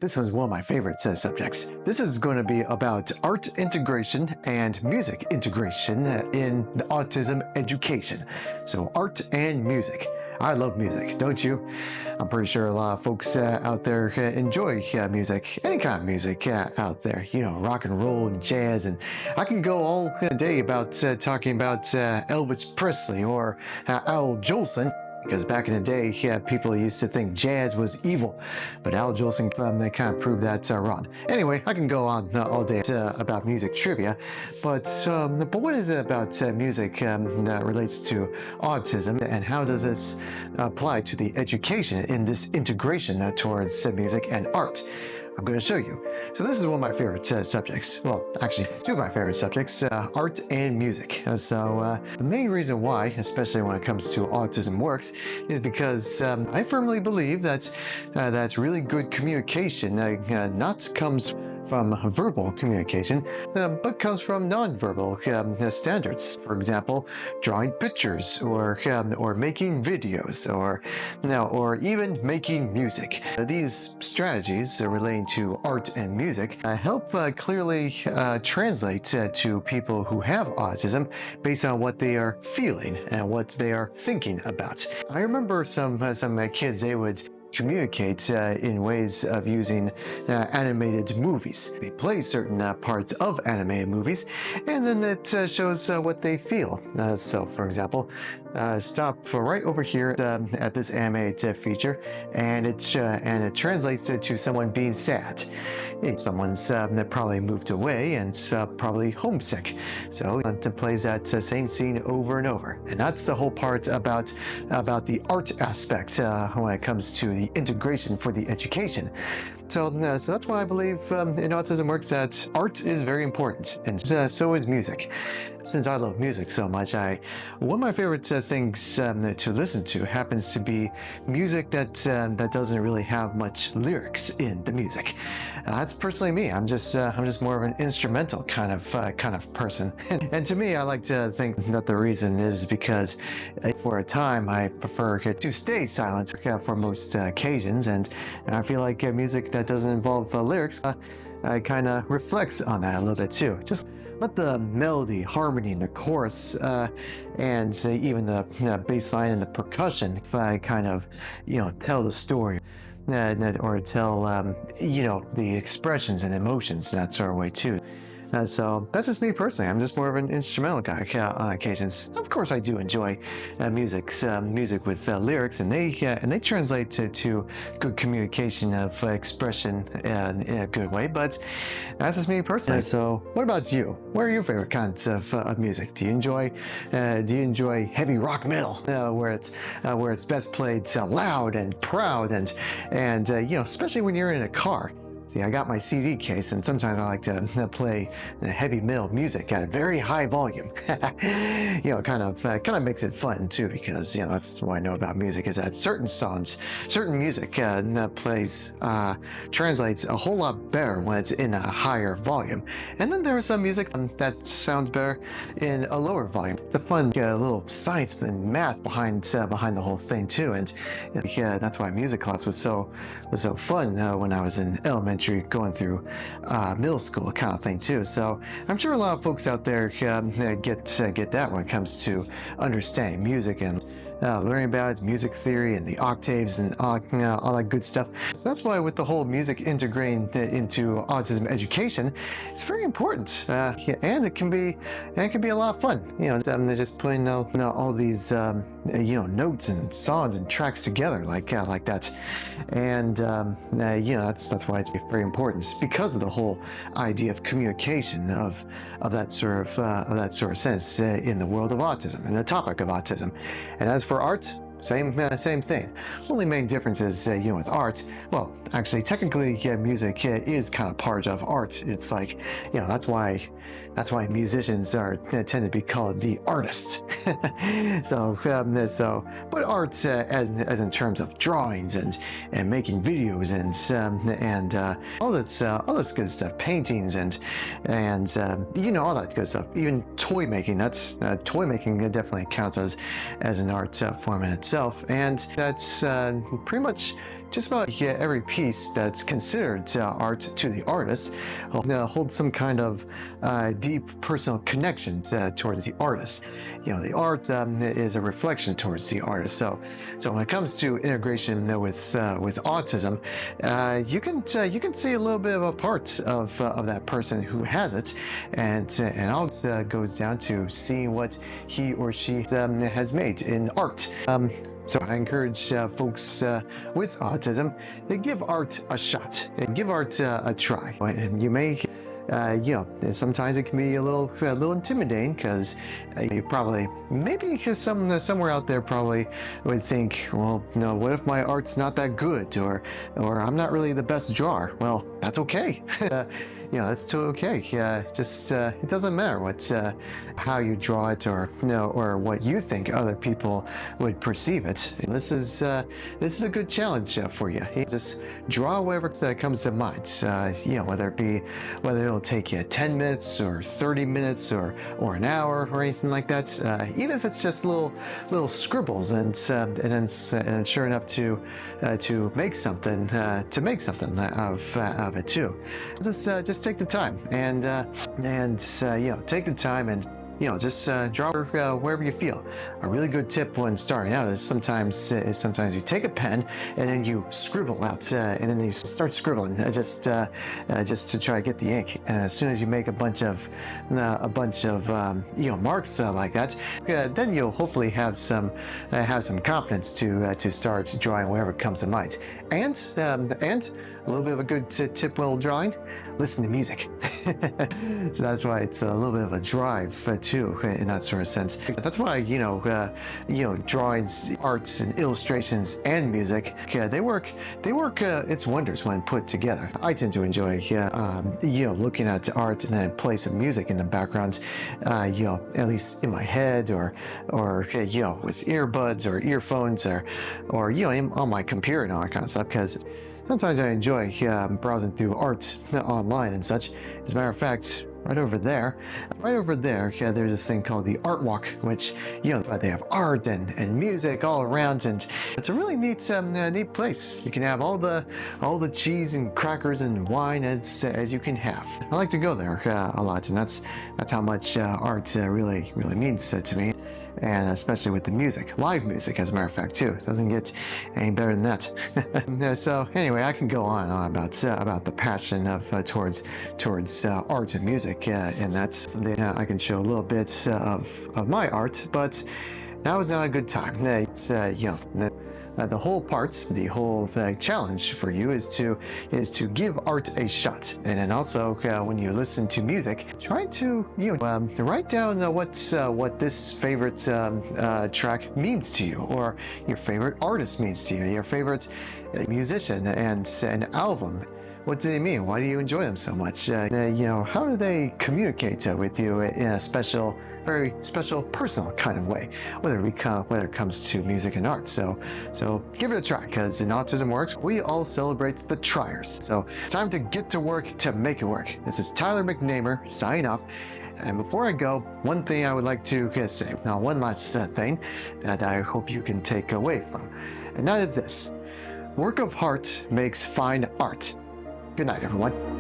This one's one of my favorite subjects. This is going to be about art integration and music integration in the autism education. So art and music. I love music, don't you? I'm pretty sure a lot of folks out there enjoy music, any kind of music out there, you know, rock and roll and jazz. And I can go all day about talking about Elvis Presley or Al Jolson. Because back in the day, people used to think jazz was evil, but Al Jolson they kind of proved that wrong. Anyway, I can go on all day about music trivia, but what is it about music that relates to autism, and how does this apply to the education in this integration towards music and art? I'm going to show you. So this is one of my favorite subjects. Well, actually, two of my favorite subjects, art and music. The main reason why, especially when it comes to Autismworks, is because I firmly believe that really good communication not comes from verbal communication, but comes from nonverbal standards. For example, drawing pictures, or making videos, or even making music. These strategies relating to art and music help clearly translate to people who have autism based on what they are feeling and what they are thinking about. I remember some kids, they would communicate in ways of using animated movies. They play certain parts of animated movies, and then it shows what they feel. So, for example, stop right over here at this animated feature, and it translates it to someone being sad. Someone's that probably moved away and probably homesick. So it plays that same scene over and over, and that's the whole part about the art aspect when it comes to the integration for the education. So that's why I believe in Autismworks that art is very important, and so is music. Since I love music so much, one of my favorite things to listen to happens to be music that doesn't really have much lyrics in the music. That's personally me. I'm just more of an instrumental kind of person. And to me, I like to think that the reason is because for a time I prefer to stay silent for most occasions, and I feel like music that doesn't involve lyrics kind of reflects on that a little bit too. Just let the melody, harmony, and the chorus, and even the bass line and the percussion kind of, tell the story. Or tell, the expressions and emotions, that sort of way too. So that's just me personally. I'm just more of an instrumental guy on occasions. Of course, I do enjoy music with lyrics, and they translate to good communication of expression in a good way. But that's just me personally. So, what about you? What are your favorite kinds of music? Do you enjoy heavy rock metal, where it's best played loud and proud, and especially when you're in a car? See, I got my CD case, and sometimes I like to play heavy metal music at a very high volume. Kind of makes it fun too, because that's what I know about music, is that certain music translates a whole lot better when it's in a higher volume, and then there is some music that sounds better in a lower volume. It's a fun little science and math behind the whole thing too, and that's why music class was so fun when I was in elementary, going through middle school kind of thing too. So I'm sure a lot of folks out there get that when it comes to understanding music and learning about its music theory and the octaves and all that good stuff. So that's why with the whole music integrating into autism education, it's very important, and it can be a lot of fun. They're just putting all these notes and songs and tracks together like that, and that's why it's very important, because of the whole idea of communication of that sort of sense in the world of autism and the topic of autism. And as for art, same thing. Only main difference is, with art, well, actually, technically, music is kind of part of art. It's like, that's why musicians tend to be called the artists. But art, as in terms of drawings and making videos and all that's good stuff, paintings and all that good stuff. Even toy making. Toy making definitely counts as an art form in itself, and that's pretty much just about every piece that's considered art to the artist holds some kind of deep personal connection towards the artist. The art is a reflection towards the artist. So when it comes to integration with autism, you can see a little bit of a part of that person who has it, and all goes down to seeing what he or she has made in art. So I encourage folks with autism to give art a shot, and give art a try. And you may, sometimes it can be a little intimidating, because you probably, maybe somewhere out there probably would think, well, no, what if my art's not that good, or I'm not really the best drawer? Well, that's okay. That's totally okay. Just it doesn't matter how you draw it, or what you think other people would perceive it. This is a good challenge for you. Just draw whatever comes to mind. Whether it'll take you 10 minutes or 30 minutes or an hour or anything like that. Even if it's just little scribbles, and sure enough to make something out of it too. Just take the time and take the time and just draw wherever you feel. A really good tip when starting out is sometimes you take a pen and then you scribble out, and then you start scribbling just to try to get the ink. And as soon as you make a bunch of marks like that, then you'll hopefully have some confidence to start drawing wherever comes to mind. And a little bit of a good tip while drawing: listen to music. So that's why it's a little bit of a drive too, in that sort of sense. That's why drawings, arts, and illustrations and music, they work its wonders when put together. I tend to enjoy looking at art and then play some music in the background, at least in my head, or with earbuds or earphones, or on my computer and all that kind of stuff, because sometimes I enjoy browsing through art online and such. As a matter of fact, right over there, there's this thing called the Art Walk, which they have art and music all around, and it's a really neat place. You can have all the cheese and crackers and wine as you can have. I like to go there a lot, and that's how much art really means to me. And especially with the music, live music, as a matter of fact, too. It doesn't get any better than that. So anyway, I can go on and on about the passion towards art and music, and that's something I can show a little bit of my art. But now is not a good time. The whole challenge for you is to give art a shot, and then also when you listen to music, try to write down what this favorite track means to you, or your favorite artist means to you, your favorite musician and an album. What do they mean? Why do you enjoy them so much? How do they communicate with you in a very special, personal kind of way, whether it comes to music and art. So give it a try, because in Autismworks, we all celebrate the triers. So it's time to get to work to make it work. This is Tyler McNamer signing off. And before I go, one thing I would like to say. Now, one last thing that I hope you can take away from, and that is this: work of heart makes fine art. Good night, everyone.